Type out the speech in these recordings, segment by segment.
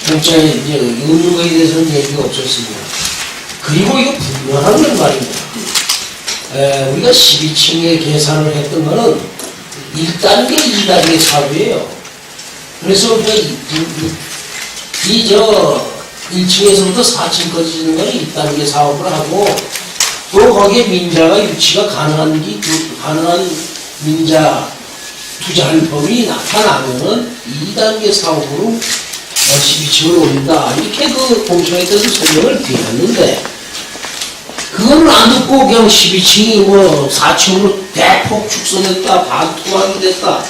공짜에 이제 없는 거에 대해서는 얘기가 없었습니다. 그리고 이거 분명한 건 말입니다. 우리가 12층에 계산을 했던 거는 1단계, 2단계 사업이에요. 그래서 우리가 1층에서부터 4층까지 짓는 거는 1단계 사업을 하고, 또 거기에 민자가 유치가 가능한 민자 투자할 법이 나타나면은 2단계 사업으로 12층을 올린다. 이렇게 그 공청회에서 설명을 드렸는데, 그거는 안 듣고 그냥 12층이 뭐 4층으로 대폭 축소됐다, 반토막이 됐다,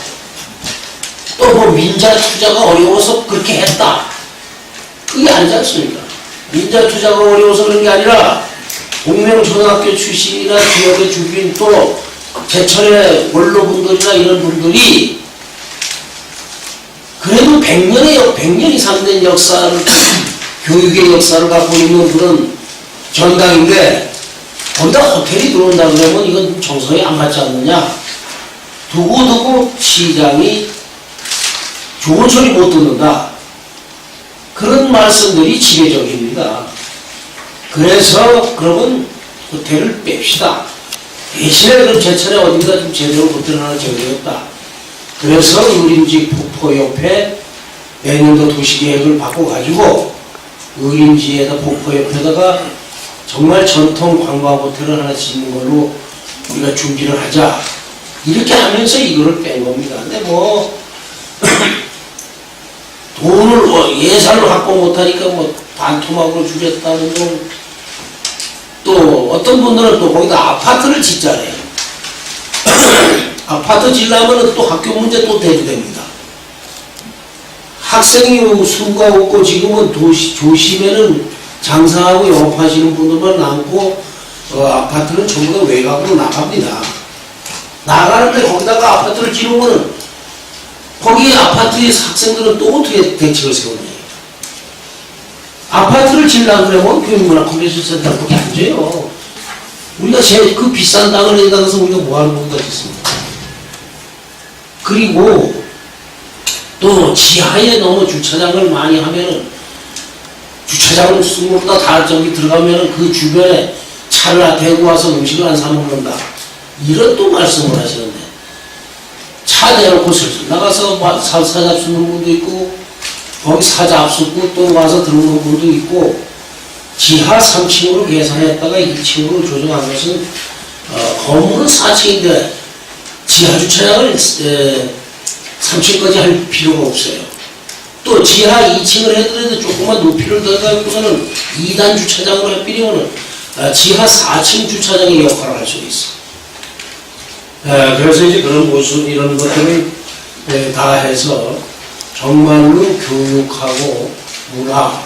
또 뭐 민자 투자가 어려워서 그렇게 했다. 그게 아니지 않습니까? 민자 투자가 어려워서 그런 게 아니라 동명초등학교 출신이나 지역의 주민 또 제철의 원로분들이나 이런 분들이 그래도 100년 이상 된 역사를, 교육의 역사를 갖고 있는 그런 전당인데, 거기다 호텔이 들어온다 그러면 이건 정서에 안 맞지 않느냐? 두고두고 시장이 좋은 소리 못 듣는다. 그런 말씀들이 지배적입니다. 그래서 그러면 호텔을 뺍시다. 대신에 그럼 제철에 어딘가 좀 제대로 호텔 하나 지어야겠다. 그래서 의림지 폭포 옆에 내년도 도시계획을 바꿔가지고 의림지에다 폭포 옆에다가 정말 전통 관광 호텔을 하나 짓는 걸로 우리가 준비를 하자. 이렇게 하면서 이거를 뺀 겁니다. 근데 뭐 돈을 예산을 확보 못하니까 뭐 반토막으로 주겠다는 건, 또 어떤 분들은 또 거기다 아파트를 짓자래요. 아파트 짓려면 또 학교 문제 또 대두됩니다. 학생이 수가 없고 지금은 도심에는 장사하고 영업하시는 분들만 남고 아파트는 전부 다 외곽으로 나갑니다. 나가는데 거기다가 아파트를 지으면은 거기 아파트의 학생들은 또 어떻게 대책을 세우냐. 아파트를 지으려고 그러면 교육문화 컨벤션 센터밖에 안 줘요. 우리가 그 비싼 땅을 내다가서 우리가 뭐하는 것보다 짓습니다. 그리고 또 지하에 너무 주차장을 많이 하면은, 주차장을 숨어다 다 저기 들어가면은 그 주변에 차를 대고 와서 음식을 안 사먹는다. 이런 또 말씀을 하시는데, 차 대놓고 슬슬 나가서 사자 잡수는 분도 있고, 거기 사자 앞섰고 또 와서 들어오는 분도 있고, 지하 3층으로 계산했다가 2층으로 조정한 것은, 건물은 4층인데 지하 주차장을 3층까지 할 필요가 없어요. 또 지하 2층을 해도 조금만 높이를 더 가지고서는 2단 주차장으로 할 필요는 지하 4층 주차장의 역할을 할 수 있어. 그래서 이제 그런 모습, 이런 것들을 다 해서 정말로 교육하고 문화,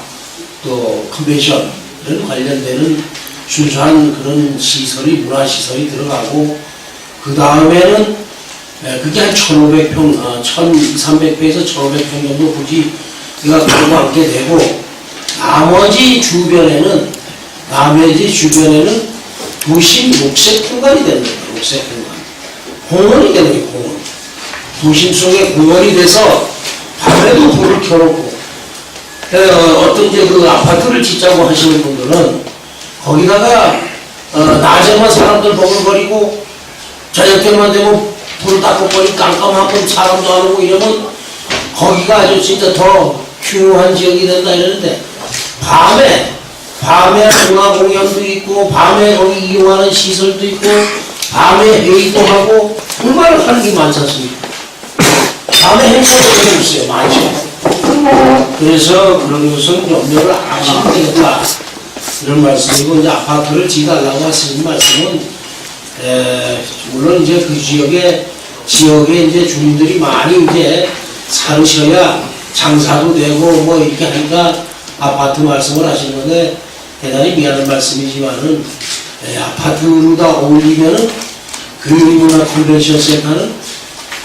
또 컨벤션 관련되는 순수한 그런 시설이, 문화시설이 들어가고, 그 다음에는 그게 한 1,500평, 1,300평에서 1,500평 정도 굳이 우리가 가지고 앉게 되고, 나머지 주변에는 도심 녹색 공간이 되는 거예요. 녹색 공간. 공원이 되는 거예요. 공원. 도심 속에 공원이 돼서 밤에도 불을 켜놓고, 어떤 이제 그 아파트를 짓자고 하시는 분들은 거기다가 낮에만 사람들 버글거리고 저녁 때만 되면 불을 다 꺼버리고 깜깜하고 사람도 안 오고 이러면 거기가 아주 진짜 더 흉한 지역이 된다 이러는데, 밤에 문화 공연도 있고, 밤에 거기 이용하는 시설도 있고, 밤에 회의도 하고, 얼마나 하는 게 많지 않습니까? 밤에 행사도 있어요. 많죠. 그래서 그런 것은 염려를 안 하시면 되겠다. 이런 말씀이고, 이제 아파트를 지달라고 하시는 말씀은, 물론 이제 그 지역에 이제 주민들이 많이 이제 살으셔야 장사도 되고 뭐 이렇게 하니까 아파트 말씀을 하시는 건데, 대단히 미안한 말씀이지만은, 아파트로다 어울리면은 교육문화 컨벤션 센터는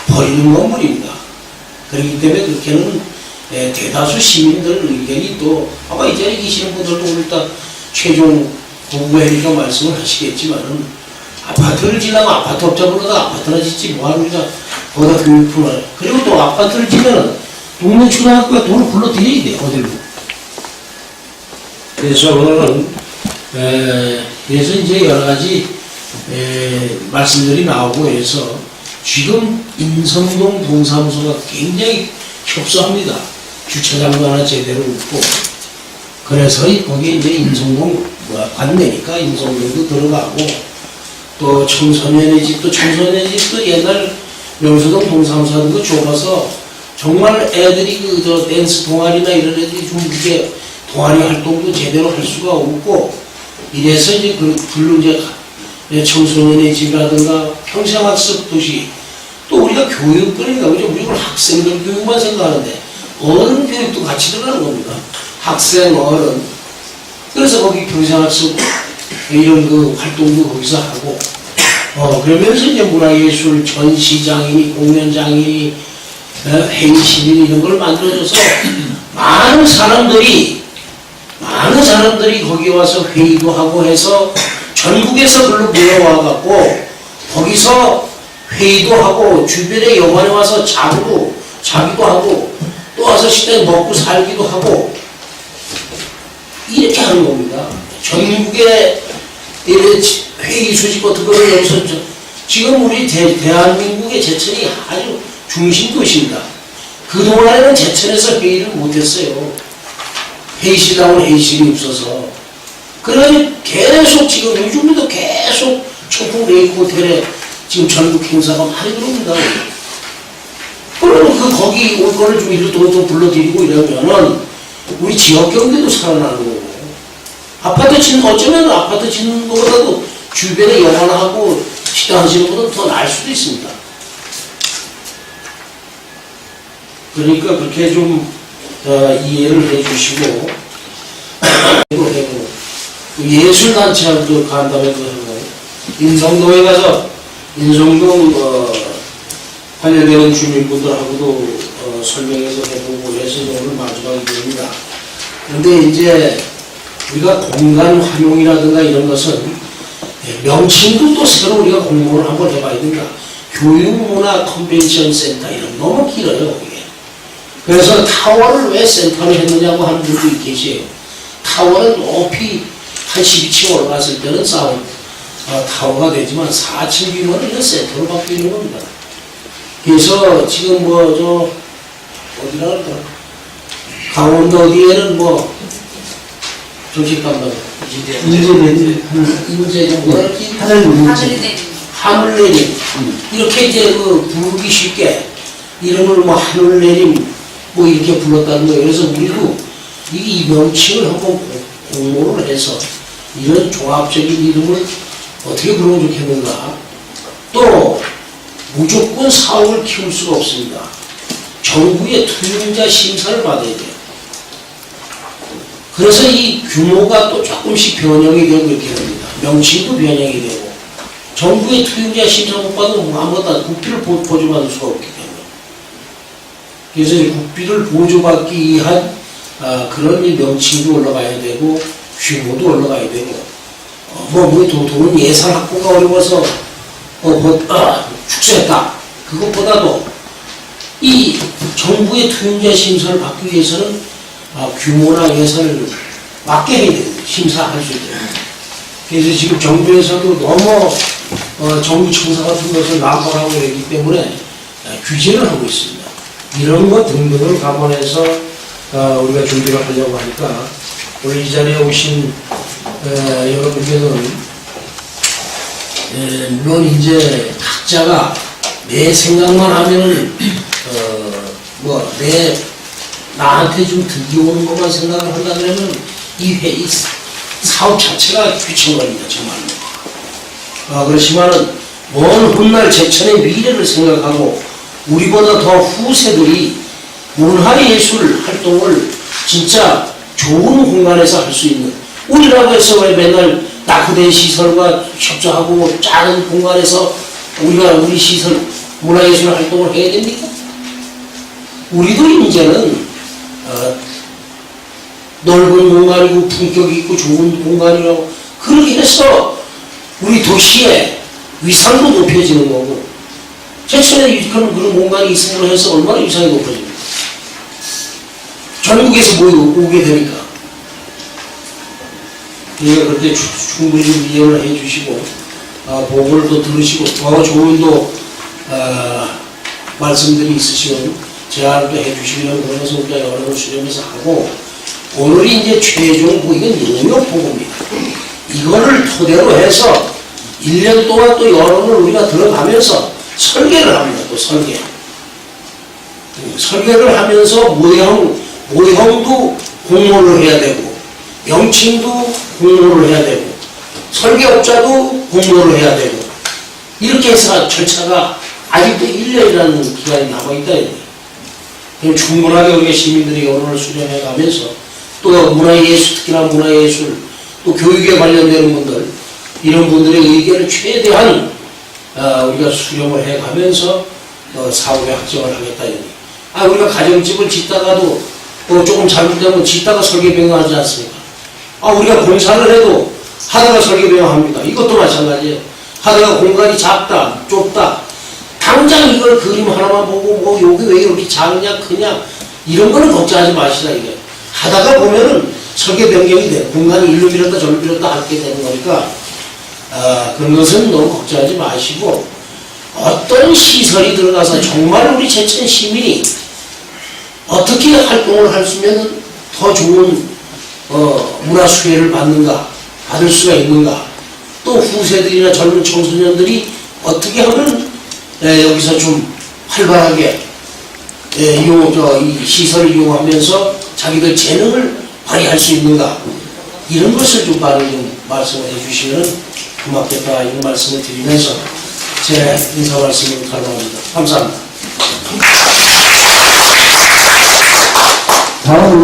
버리는 건물입니다. 그렇기 때문에 그렇게는 대다수 시민들 의견이, 또 아마 이 자리에 계시는 분들도 일단 최종 공부해니까 말씀을 하시겠지만은, 아파트를 지려면 아파트 업자 불러다 아파트나 짓지 뭐하러 우리가 거기다 교육품을. 그리고 또 아파트를 지면은 동네 초등학교에 돈을 불러드려야 돼. 어디로 그래서 오늘은 그래서 이제 여러 가지 말씀들이 나오고 해서 지금 인성동 동사무소가 굉장히 협소합니다. 주차장도 하나 제대로 없고 그래서 거기 이제 인성동 관내니까 인성동도 들어가고 또 청소년의 집도 옛날 명수동 동사무소 같은 거 좁아서 정말 애들이 저 댄스 동아리나 이런 애들이 좀 이렇게 동아리 활동도 제대로 할 수가 없고 이래서 이제 글로 이제 청소년의 집이라든가 평생학습 도시 또 우리가 교육 그러니까 우리가 학생들 교육만 생각하는데 어른 교육도 같이 들어가는 겁니다. 학생 어른 그래서 거기 평생학습 이런 그 활동도 거기서 하고 그러면서 이제 문화예술 전시장이니 공연장이니 행시니 이런 걸 만들어줘서 많은 사람들이 거기 와서 회의도 하고 해서 전국에서 글로 모여와갖고 거기서 회의도 하고 주변에 여관에 와서 자기도 하고 또 와서 시대 먹고 살기도 하고 이렇게 하는 겁니다. 전국에 회의 수집 같은 거를 여기서 지금 우리 대한민국의 제천이 아주 중심 도시입니다. 그동안에는 제천에서 회의를 못했어요. 회의실하고 회의실이 없어서. 그러니 계속 지금 요즘에도 계속 청풍 레이크 호텔에 지금 전국 행사가 많이 들어옵니다. 그러면 거기 올 거를 좀 이리 또 불러드리고 이러면은 우리 지역 경제도 살아나는 거고. 어쩌면 아파트 짓는 것보다도 주변에 영화하고 식당 하시는 것보다 더 나을 수도 있습니다. 그러니까 그렇게 좀 이해를 해주시고 예술단체하고도 간담회도 하고 인성동에 가서 인성동 관련되는 주민분들하고도 설명해서 해보고 해서 오늘 마주하게 됩니다. 그런데 이제 우리가 공간 활용이라든가 이런 것은 명칭도 또 새로 우리가 공모를 한번 해봐야 된다. 교육문화 컨벤션 센터 이런 너무 길어요. 이게. 그래서 타워를 왜 센터로 했느냐고 하는 분들이 계세요. 타워는 높이 한 12층 올라갔을 때는 타워가 되지만 4층 규모는 이런 센터로 바뀌는 겁니다. 그래서 지금 어디라 할까? 강원도 어디에는 조직감독 하늘내림 이렇게 이제 부르기 쉽게 이름을 하늘내림 이렇게 불렀다는 거예요. 그래서 우리도 이 명칭을 한번 공모를 해서 이런 종합적인 이름을 어떻게 부르면 좋겠는가. 또 무조건 사업을 키울 수가 없습니다. 정부의 투명자 심사를 받아야 돼요. 그래서 이 규모가 또 조금씩 변형이 되고 이렇게 됩니다. 명칭도 변형이 되고 정부의 투명자 심사 못 받으면 아무것도 국비를 보조받을 수가 없기 때문에 그래서 이 국비를 보조받기 위한 그런 명칭도 올라가야 되고 규모도 올라가야 되고 돈은 예산 확보가 어려워서 축소했다. 그것보다도 이 정부의 투명자 심사를 받기 위해서는 규모나 예산을 맞게 해야 돼요. 심사할 수 있도록. 그래서 지금 정부에서도 너무 정부 청사 같은 것을 남발하고 있기 때문에 규제를 하고 있습니다. 이런 것 등등을 감안해서 우리가 준비를 하려고 하니까 오늘 이 자리에 오신 여러분께서는 물론 이제 각자가 내 생각만 하면은 나한테 좀 득이 오는 것만 생각을 한다면 이 사업 자체가 귀청거립니다. 정말로. 그렇지만은 먼 훗날 제천의 미래를 생각하고 우리보다 더 후세들이 문화예술 활동을 진짜 좋은 공간에서 할 수 있는 우리라고 해서 왜 맨날 낙후된 시설과 협조하고 작은 공간에서 우리 시설 문화예술 활동을 해야 됩니까? 우리도 이제는 넓은 공간이고 품격 있고 좋은 공간이라고 그렇게 해서 우리 도시의 위상도 높여지는 거고 제천에 그런 공간이 있음으로 해서 얼마나 위상이 높아집니까? 전국에서 오게 되니까 우리가 그때 충분히 좀 이해를 해주시고 보고를 또 들으시고 더 좋은 또 말씀들이 있으시면 제안을 또 해주시면 그런 것을 우리가 여론을 수렴해서 하고 오늘이 이제 최종 이건 영역보고입니다. 이거를 토대로 해서 1년 동안 또 여론을 우리가 들어가면서 설계를 합니다. 또 설계를 하면서 모형도 공모를 해야 되고 명칭도 공모를 해야 되고 설계업자도 공모를 해야 되고 이렇게 해서 절차가 아직도 1년이라는 기간이 남아있다. 그럼 충분하게 우리가 시민들이 여론을 수렴해 가면서 또 문화예술, 특히나 문화예술 또 교육에 관련되는 분들 이런 분들의 의견을 최대한 우리가 수렴을 해 가면서 사후에 확정을 하겠다. 우리가 가정집을 짓다가도 조금 잘못되면 짓다가 설계 변경하지 않습니까? 우리가 공사를 해도 하다가 설계 변경합니다. 이것도 마찬가지예요. 하다가 공간이 작다, 좁다. 당장 이걸 그림 하나만 보고 여기 왜 이렇게 작냐, 크냐 이런 거는 걱정하지 마시다. 이게 하다가 보면은 설계 변경이 돼. 공간이 일로 밀었다 저로 밀었다 하게 되는 거니까 그런 것은 너무 걱정하지 마시고 어떤 시설이 들어가서 정말 우리 제천 시민이 어떻게 활동을 할 수 있으면 더 좋은 문화 수혜를 받을 수가 있는가 또 후세들이나 젊은 청소년들이 어떻게 하면 여기서 좀 활발하게 이 시설을 이용하면서 자기들 재능을 발휘할 수 있는가 이런 것을 좀 많이 좀 말씀을 해주시면 고맙겠다 이런 말씀을 드리면서 제 인사 말씀을 가져갑니다. 감사합니다. 다음